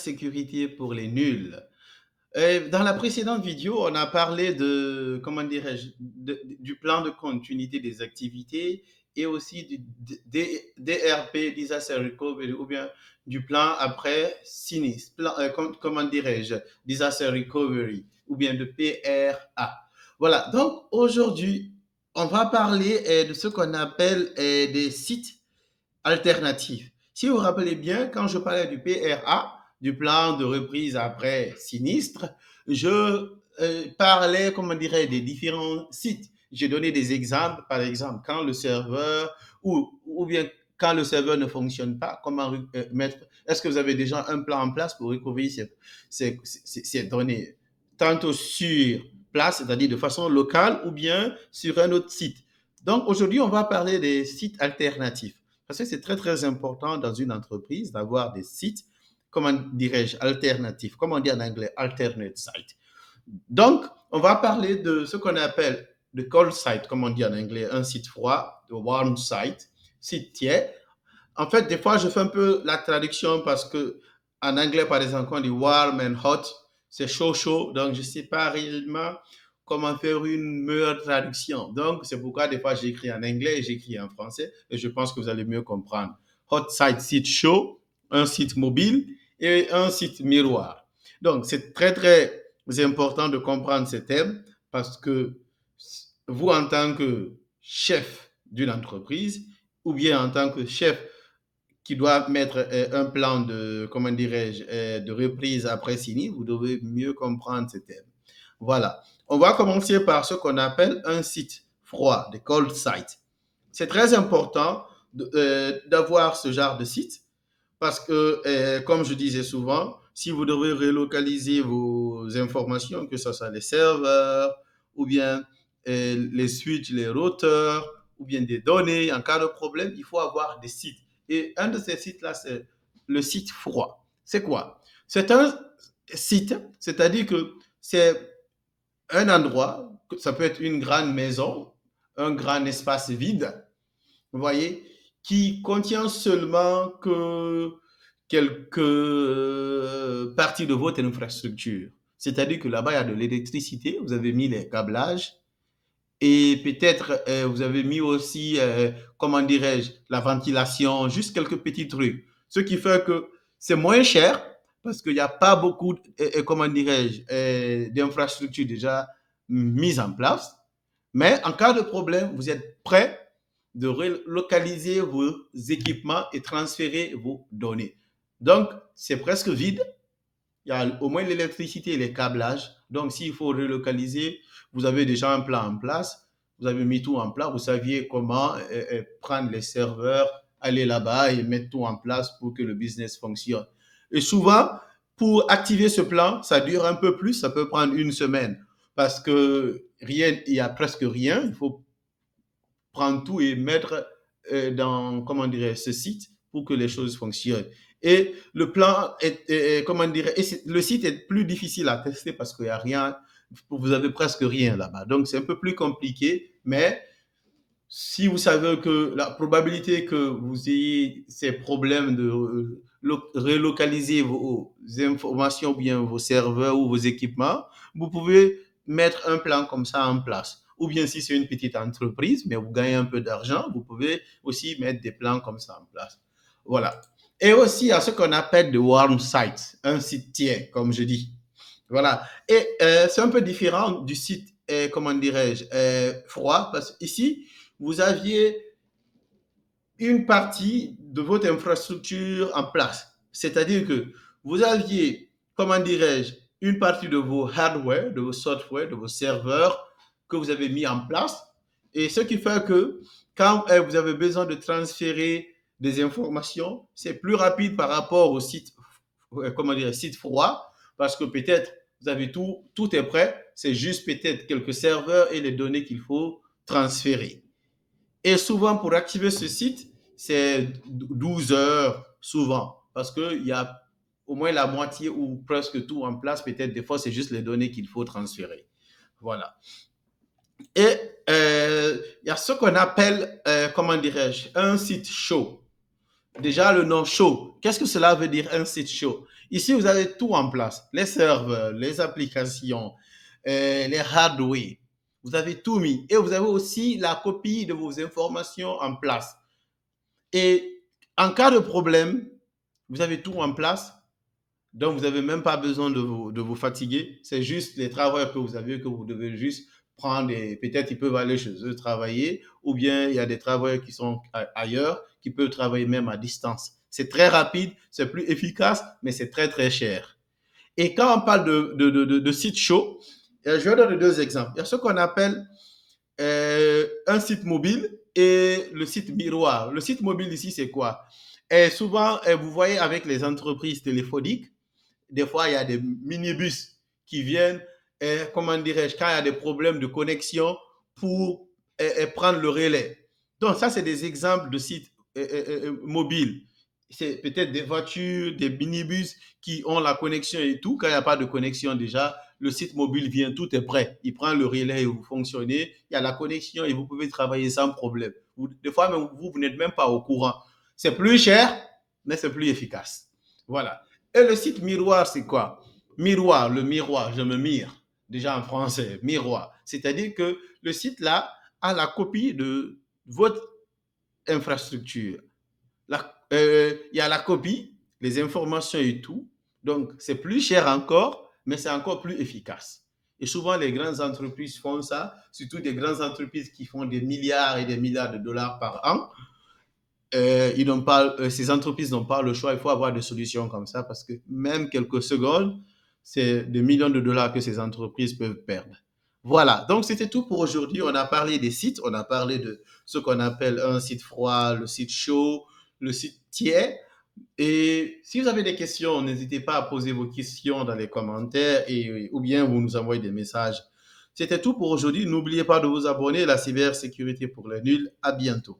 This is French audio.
cybersécurité pour les nuls. Dans la précédente vidéo, on a parlé de, comment dirais-je, du plan de continuité des activités et aussi du DRP, Disaster Recovery, ou bien du plan après sinistre, comment dirais-je, Disaster Recovery, ou bien de PRA. Voilà, donc aujourd'hui, on va parler de ce qu'on appelle des sites alternatifs. Si vous vous rappelez bien, quand je parlais du PRA, du plan de reprise après sinistre, je parlais, comment dirais, des différents sites. J'ai donné des exemples, par exemple, quand le serveur ou bien quand le serveur ne fonctionne pas, comment mettre, est-ce que vous avez déjà un plan en place pour recouvrir ces données, tantôt sur place, c'est-à-dire de façon locale, ou bien sur un autre site. Donc aujourd'hui, on va parler des sites alternatifs. Parce que c'est très, très important dans une entreprise d'avoir des sites, comment dirais-je, alternatifs. Comment on dit en anglais, alternate site. Donc, on va parler de ce qu'on appelle le cold site, comme on dit en anglais, un site froid, le warm site, site tiède. En fait, des fois, je fais un peu la traduction parce que en anglais, par exemple, quand on dit warm and hot, c'est chaud, chaud. Donc, je ne sais pas réellement comment faire une meilleure traduction. Donc, c'est pourquoi des fois, j'écris en anglais et j'écris en français et je pense que vous allez mieux comprendre. Hot site, site chaud, un site mobile et un site miroir. Donc, c'est très, très important de comprendre ces thèmes parce que vous, en tant que chef d'une entreprise ou bien en tant que chef qui doit mettre un plan de, comment dirais-je, de reprise après sinistre, vous devez mieux comprendre ces thèmes. Voilà. On va commencer par ce qu'on appelle un site froid, des cold sites. C'est très important d'avoir ce genre de site parce que, comme je disais souvent, si vous devez relocaliser vos informations, que ce soit les serveurs ou bien les switches, les routeurs ou bien des données, en cas de problème, il faut avoir des sites. Et un de ces sites-là, c'est le site froid. C'est quoi? C'est un site, c'est-à-dire que c'est un endroit, ça peut être une grande maison, un grand espace vide, vous voyez, qui contient seulement que quelques parties de votre infrastructure. C'est-à-dire que là-bas, il y a de l'électricité, vous avez mis les câblages et peut-être vous avez mis aussi, comment dirais-je, la ventilation, juste quelques petits trucs. Ce qui fait que c'est moins cher parce qu'il n'y a pas beaucoup, comment dirais-je, d'infrastructures déjà mises en place. Mais en cas de problème, vous êtes prêt de relocaliser vos équipements et transférer vos données. Donc, c'est presque vide. Il y a au moins l'électricité et les câblages. Donc, s'il faut relocaliser, vous avez déjà un plan en place. Vous avez mis tout en place. Vous saviez comment prendre les serveurs, aller là-bas et mettre tout en place pour que le business fonctionne. Et souvent, pour activer ce plan, ça dure un peu plus. Ça peut prendre une semaine parce que rien, il y a presque rien. Il faut prendre tout et mettre dans, comment dirais, ce site pour que les choses fonctionnent. Et le plan comment dirais, le site est plus difficile à tester parce qu'il n'y a rien, vous avez presque rien là-bas. Donc, c'est un peu plus compliqué, mais si vous savez que la probabilité que vous ayez ces problèmes de relocaliser vos informations ou bien vos serveurs ou vos équipements, vous pouvez mettre un plan comme ça en place. Ou bien si c'est une petite entreprise, mais vous gagnez un peu d'argent, vous pouvez aussi mettre des plans comme ça en place. Voilà. Et aussi à ce qu'on appelle de warm sites, un site tiers, comme je dis. Voilà. Et c'est un peu différent du site, comment dirais-je, froid, parce qu'ici, vous aviez une partie de votre infrastructure en place. C'est-à-dire que vous aviez, comment dirais-je, une partie de vos hardware, de vos software, de vos serveurs que vous avez mis en place. Et ce qui fait que quand vous avez besoin de transférer des informations, c'est plus rapide par rapport au site, comment dire, site froid, parce que peut-être vous avez tout, tout est prêt, c'est juste peut-être quelques serveurs et les données qu'il faut transférer. Et souvent, pour activer ce site, c'est 12 heures, souvent, parce qu'il y a au moins la moitié ou presque tout en place. Peut-être des fois, c'est juste les données qu'il faut transférer. Voilà. Et il y a ce qu'on appelle, comment dirais-je, un site chaud. Déjà, le nom chaud. Qu'est-ce que cela veut dire un site chaud? Ici, vous avez tout en place. Les serveurs, les applications, les hardware. Vous avez tout mis. Et vous avez aussi la copie de vos informations en place. Et en cas de problème, vous avez tout en place. Donc, vous n'avez même pas besoin de vous fatiguer. C'est juste les travailleurs que vous avez que vous devez juste prendre et peut-être ils peuvent aller chez eux travailler ou bien il y a des travailleurs qui sont ailleurs qui peuvent travailler même à distance. C'est très rapide, c'est plus efficace, mais c'est très très cher. Et quand on parle de site chaud, je vais donner deux exemples. Il y a ce qu'on appelle un site mobile et le site miroir. Le site mobile ici, c'est quoi? Et souvent, vous voyez avec les entreprises téléphoniques, des fois, il y a des minibus qui viennent, comment dirais-je, quand il y a des problèmes de connexion pour prendre le relais. Donc, ça, c'est des exemples de sites mobiles. C'est peut-être des voitures, des minibus qui ont la connexion et tout. Quand il n'y a pas de connexion déjà, le site mobile vient, tout est prêt. Il prend le relais et vous fonctionnez. Il y a la connexion et vous pouvez travailler sans problème. Des fois, même, vous n'êtes même pas au courant. C'est plus cher, mais c'est plus efficace. Voilà. Et le site miroir, c'est quoi? Miroir, le miroir, je me mire. Déjà en français, miroir. C'est-à-dire que le site là a la copie de votre infrastructure. Il y a la copie, les informations et tout. Donc, c'est plus cher encore, mais c'est encore plus efficace. Et souvent, les grandes entreprises font ça, surtout des grandes entreprises qui font des milliards et des milliards de dollars par an. Ces entreprises n'ont pas le choix, il faut avoir des solutions comme ça parce que même quelques secondes, c'est des millions de dollars que ces entreprises peuvent perdre. Voilà, donc c'était tout pour aujourd'hui. On a parlé des sites, on a parlé de ce qu'on appelle un site froid, le site chaud, le site tiers. Et si vous avez des questions, n'hésitez pas à poser vos questions dans les commentaires ou bien vous nous envoyez des messages. C'était tout pour aujourd'hui. N'oubliez pas de vous abonner à la cybersécurité pour les nuls. À bientôt.